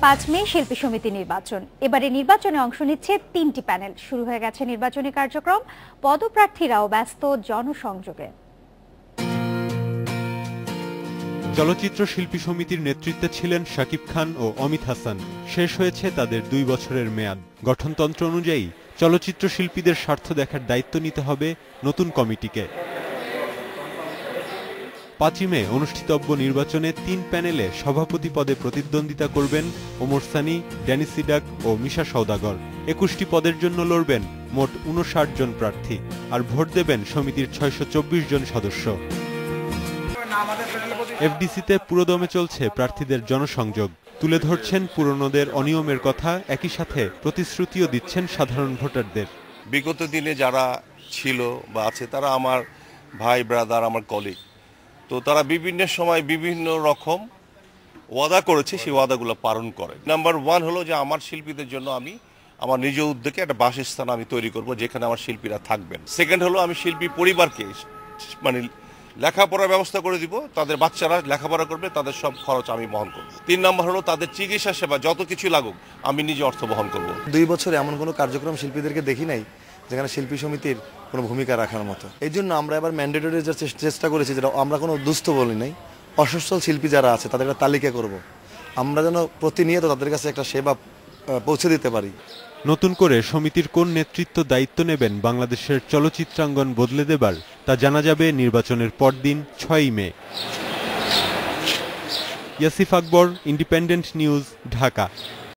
5 মে শিল্পী সমিতি নির্বাচন। এবারে নির্বাচনে অংশ নিচ্ছে 3টি প্যানেল। শুরু হয়ে গেছে নির্বাচনী কার্যক্রম, পদপ্রার্থীরাও ব্যস্ত জনসংযোগে। চলচ্চিত্র শিল্পী সমিতির নেতৃত্বে ছিলেন শাকিব খান ও অমিত হাসান। শেষ হয়েছে তাদের 2 বছরের মেয়াদ। গঠনতন্ত্র অনুযায়ী চলচ্চিত্র শিল্পীদের স্বার্থ দেখার দায়িত্ব নিতে হবে নতুন কমিটিকে। 5 মে অনুষ্ঠিতব্য নির্বাচনে 3 প্যানেলে সভাপতি পদে প্রতিদ্বন্দ্বিতা করবেন ওমর সানি, ড্যানি সিডাক ও মিশা সওদাগর। 21টি পদের জন্য লড়বেন মোট 59 জন প্রার্থী, আর ভোট দেবেন সমিতির 624 জন সদস্য। এফডিসিতে পুরোদমে চলছে প্রার্থীদের জনসংযোগ। তুলে ধরছেন পুরনোদের অনিয়মের কথা, একই সাথে প্রতিশ্রুতিও দিচ্ছেন সাধারণ ভোটারদের। বিগত দিনে যারা ছিল বা আছে তারা আমার ভাই ব্রাদার, আমার কলিগ, তো তারা বিভিন্ন সময় বিভিন্ন রকম ওয়াদা করেছে, সেই ওয়াদাগুলো পালন করে। নাম্বার 1 হলো যে আমার শিল্পীদের জন্য আমি আমার নিজ উদ্যোগে একটা বাসস্থান আমি তৈরি করব, যেখানে আমার শিল্পীরা থাকবেন। সেকেন্ড হলো আমি শিল্পী পরিবারকে মানে লেখাপড়ার ব্যবস্থা করে দিব, তাদের বাচ্চারা লেখাপড়া করবে, তাদের সব খরচ আমি বহন করব। 3 নম্বর হলো তাদের চিকিৎসা সেবা যত কিছু লাগুক আমি নিজে অর্থ বহন করব। 2 বছরে এমন কোনো কার্যক্রম শিল্পীদেরকে দেখি নাই যেখানে শিল্পী সমিতির কোনো ভূমিকা রাখার মতো। এই জন্য আমরা এবার ম্যান্ডেটরি যে চেষ্টা করেছি, যেটা আমরা কোনো দুস্থ বলি নাই, অসচ্ছল শিল্পী যারা আছে তাদের একটা তালিকা করব, আমরা যেন প্রতিনিয়ত তাদের কাছে একটা সেবা পৌঁছে দিতে পারি। নতুন করে সমিতির কোন নেতৃত্ব দায়িত্ব নেবেন বাংলাদেশের চলচ্চিত্রাঙ্গন বদলে দেবার, তা জানা যাবে নির্বাচনের পরদিন 6 মে। ইয়াসিফ আকবর, ইন্ডিপেন্ডেন্ট নিউজ, ঢাকা।